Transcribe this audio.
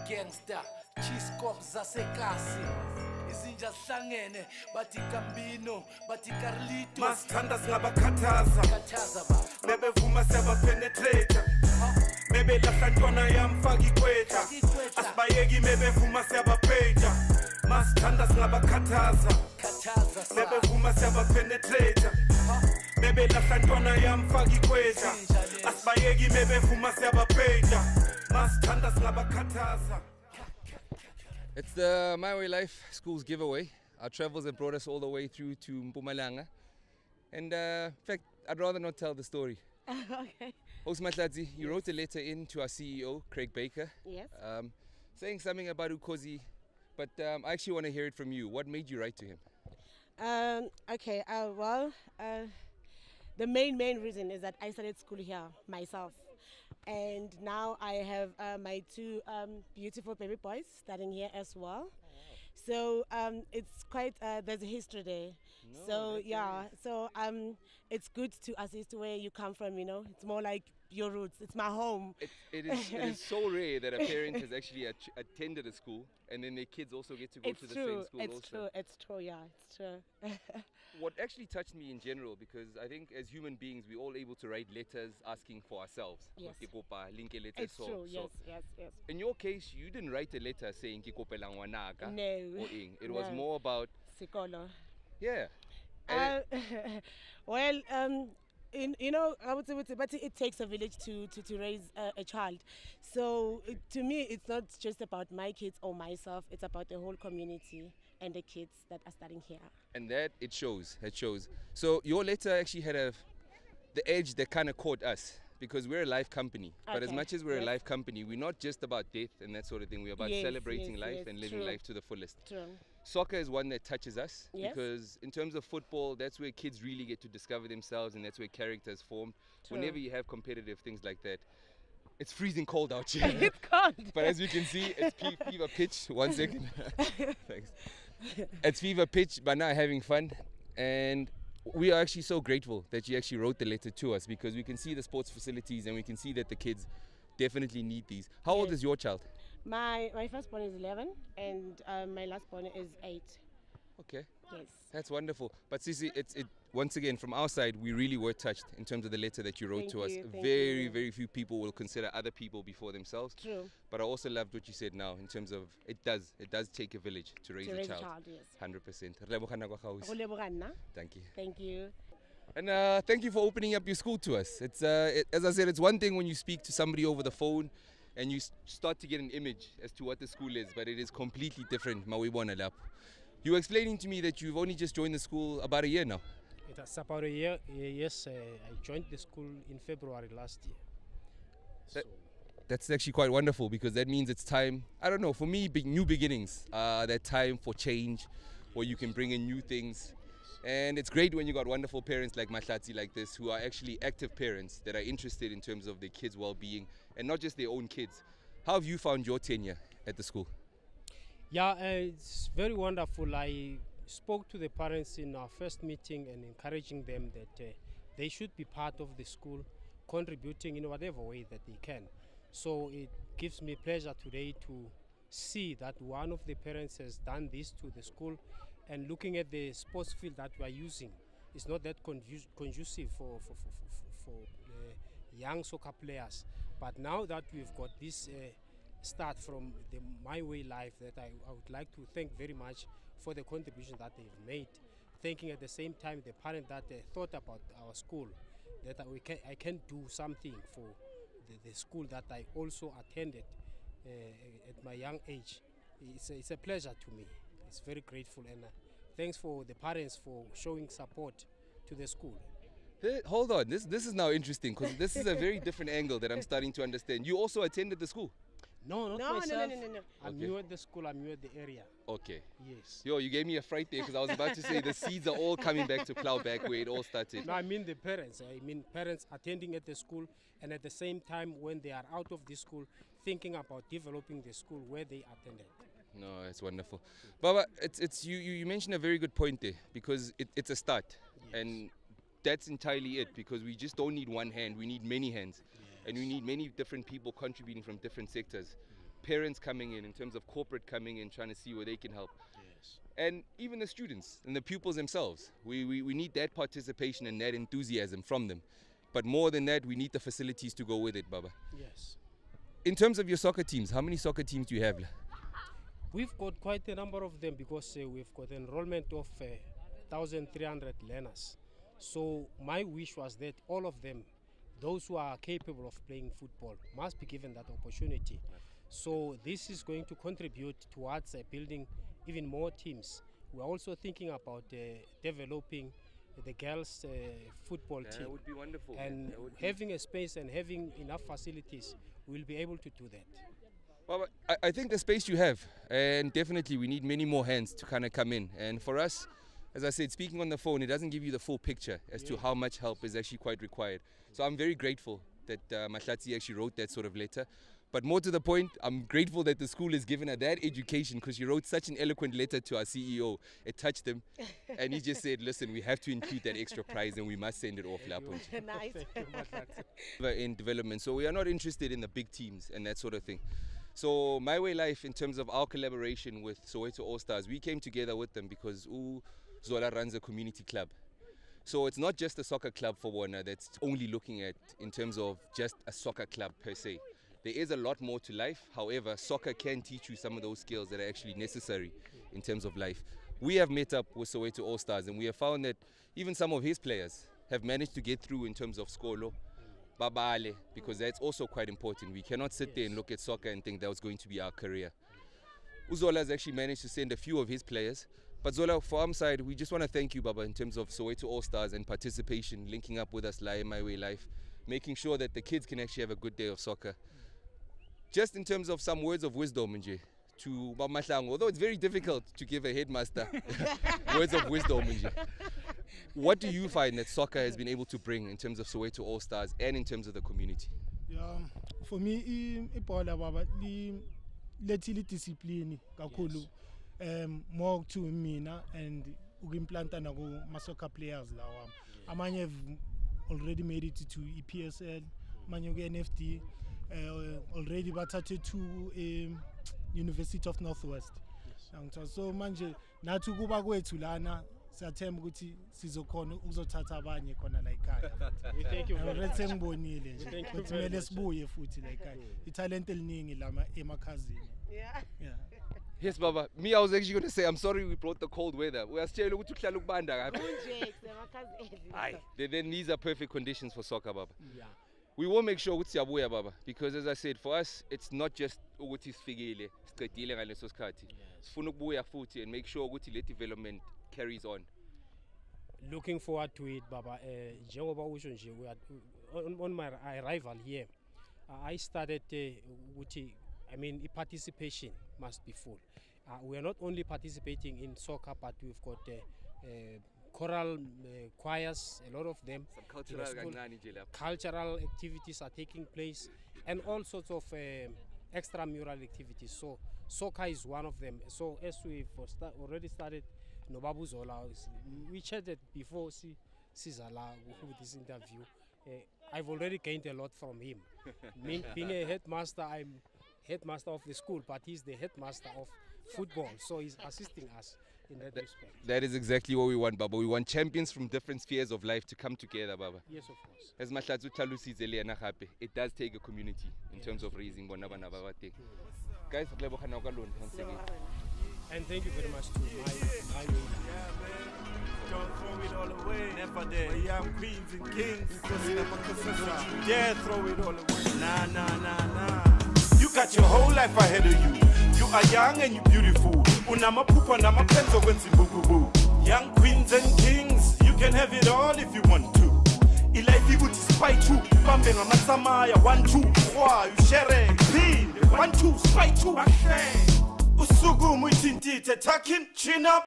gangster Chiscop zasekasi izinja zihlangene bathi Gambino bathi Carlito masithanda singabakhathaza khathaza ba bebevuma siyabapenetrate bebelahla ntwana yamfaka ikwetla asibayeki bebevuma siyabapheja masithanda singabakhathaza khathaza bebevuma siyabapenetrate bebelahla ntwana yamfaka ikwetla asibayeki bebevuma siyabapheja masithanda singabakhathaza. It's the MiWayLife Schools giveaway. Our travels have brought us all the way through to Mpumalanga. And in fact, I'd rather not tell the story. Okay. Host Mahlatse, you wrote a letter in to our CEO, Craig Baker. Yes. Saying something about Ukhwezi, but I actually want to hear it from you. What made you write to him? Okay. The main reason is that I started school here myself. And now I have my two beautiful baby boys studying here as well. So it's quite, there's a history there. No, so yeah, so it's good to assist where you come from, you know. It's more like your roots. It's my home. It is so rare that a parent has actually attended a school and then their kids also get to go to the same school also. It's true, yeah, it's true. What actually touched me in general, because I think as human beings we're all able to write letters asking for ourselves. Yes. It's true, yes. In your case, you didn't write a letter saying Kikopela ngwanaka No. or ing. It was more about Sikolo. yeah. Well, you know, I would say, but it takes a village to raise a child. So to me, it's not just about my kids or myself. It's about the whole community and the kids that are studying here. And that it shows. So your letter actually had the edge that kind of caught us, because we're a life company. But as Okay, much as we're a yes. life company, we're not just about death and that sort of thing. We're about Yes, celebrating yes, life yes, and living true. life to the fullest. True. Soccer is one that touches us Yes. because in terms of football, that's where kids really get to discover themselves and that's where characters form. True. Whenever you have competitive things like that, it's freezing cold out here. It's cold. But as you can see, it's fever pitch. 1 second. Thanks. It's fever pitch, but now having fun. And we are actually so grateful that you actually wrote the letter to us, because we can see the sports facilities and we can see that the kids definitely need these. How old Yes. is your child? My firstborn is 11 and my lastborn is 8. Okay. Yes. That's wonderful. But Sisi, it once again, from our side, we really were touched in terms of the letter that you wrote Thank to us. you, thank Very, you. very few people will consider other people before themselves. True. But I also loved what you said now in terms of it does take a village to raise a child. Yes. 100%. Re leboga nako ya gago, Ausi. Go leboga nna. Thank you. Thank you. And thank you for opening up your school to us. It's as I said, it's one thing when you speak to somebody over the phone and you start to get an image as to what the school is, but it is completely different. Mawibona lapho. You were explaining to me that you've only just joined the school about a year now. It's about a year. Yes, I joined the school in February last year. That's actually quite wonderful, because that means it's time, I don't know, for me, new beginnings, that time for change, where you can bring in new things. And it's great when you got wonderful parents like Mahlatse like this, who are actually active parents that are interested in terms of their kids' well-being and not just their own kids. How have you found your tenure at the school? Yeah, it's very wonderful. I spoke to the parents in our first meeting and encouraging them that they should be part of the school, contributing in whatever way that they can. So it gives me pleasure today to see that one of the parents has done this to the school, and looking at the sports field that we are using, it's not that conducive for young soccer players. But now that we've got this start from the MiWayLife, that I would like to thank very much for the contribution that they've made. Thanking at the same time the parent that thought about our school, that I can do something for the school that I also attended at my young age. It's a pleasure to me. It's very grateful, and thanks for the parents for showing support to the school. Hold on, this is now interesting, because this is a very different angle that I'm starting to understand. You also attended the school? No, not No. myself. I'm Okay. new at the school, I'm new at the area. Okay. Yes. Yo, you gave me a fright there, because I was about to say the seeds are all coming back to plow back where it all started. No, I mean the parents. I mean parents attending at the school, and at the same time when they are out of the school, thinking about developing the school where they attended. No, it's wonderful. Baba, it's you mentioned a very good point there, because it's a start. Yes. And that's entirely it, because we just don't need one hand, we need many hands. And we need many different people contributing from different sectors. parents coming in terms of corporate coming in, trying to see where they can help. Yes. And even the students and the pupils themselves. We need that participation and that enthusiasm from them. But more than that, we need the facilities to go with it, Baba. Yes. In terms of your soccer teams, how many soccer teams do you have? We've got quite a number of them because we've got enrollment of 1,300 learners. So my wish was that all of them, those who are capable of playing football, must be given that opportunity. So this is going to contribute towards building even more teams. We're also thinking about developing the girls' football team. That would be wonderful. And having a space and having enough facilities, we'll be able to do that. Well, I think the space you have, and definitely we need many more hands to kind of come in. And for us, as I said, speaking on the phone, it doesn't give you the full picture as to how much help is actually quite required. So I'm very grateful that Mahlatse actually wrote that sort of letter. But more to the point, I'm grateful that the school has given her that education, because she wrote such an eloquent letter to our CEO. It touched him. And he just said, listen, we have to include that extra prize and we must send it off. Nice. In development. So we are not interested in the big teams and that sort of thing. So MiWayLife, in terms of our collaboration with Soweto All Stars, we came together with them because Zola runs a community club. So it's not just a soccer club for Warner that's only looking at in terms of just a soccer club per se. There is a lot more to life. However, soccer can teach you some of those skills that are actually necessary in terms of life. We have met up with Soweto All Stars and we have found that even some of his players have managed to get through in terms of skolo, babale, because that's also quite important. We cannot sit there and look at soccer and think that was going to be our career. Uzola has actually managed to send a few of his players. But Zola, for our side, we just want to thank you, Baba, in terms of Soweto All Stars and participation, linking up with us, MiWayLife, making sure that the kids can actually have a good day of soccer. Just in terms of some words of wisdom, Nje, to Baba Mahlangu, although it's very difficult to give a headmaster words of wisdom, Nje. What do you find that soccer has been able to bring in terms of Soweto All Stars and in terms of the community? Yeah, for me, ibola baba lethile discipline kakhulu, more to mina and ukimplanta na ku soccer players lawa. Amanye have already made it to EPSL, amanye ku NFD, already bathathe to University of Northwest. So manje nathi kuba kwethu lana siyathemba ukuthi sizokhona ukuzothatha abanye khona la ekhaya. We thank you very much. Ngibonile nje ukuthi kumele sibuye futhi la ekhaya. Italent eliningi lama emakhazini. Yeah. Yeah. Yes, Baba. Me, I was actually going to say, I'm sorry we brought the cold weather. We are still then these are perfect conditions for soccer, Baba. Yeah. We will make sure ukuthi siyabuya, Baba, because as I said, for us, it's not just ukuthi sifikile, siqedile ngaleso sikhathi. Sifuna ukubuya futhi and make sure ukuthi le development carries on. Looking forward to it, Baba. Njengoba usho nje, we are on my arrival here. I started ukuthi, I mean, participation must be full. We are not only participating in soccer, but we've got choral choirs, a lot of them. Cultural activities are taking place, and all sorts of extramural activities. So soccer is one of them. So as we've already started, Nobabu Zola, we chatted before Sizala with this interview. I've already gained a lot from him. Being a headmaster, I'm headmaster of the school, but he's the headmaster of football, so he's assisting us in that respect. That is exactly what we want, Baba. We want champions from different spheres of life to come together, Baba. Yes, of course. As Mahlatse Maroga, it does take a community in terms of raising bona bana ba bateng. Guys, and thank you very much to my Don't throw it all away. Never there. We young queens and kings. Don't you dare throw it all away. Nah, nah, nah, nah. You got your whole life ahead of you. You are young and you beautiful. Unama pupa nama penzo wensi boo boo boo. Young queens and kings, you can have it all if you want to. Ilaifi wuti spy two. Bambe nga matsamaya 1 2 3. You share it. 1 2 spy two. Usugu muitintite takin chin up.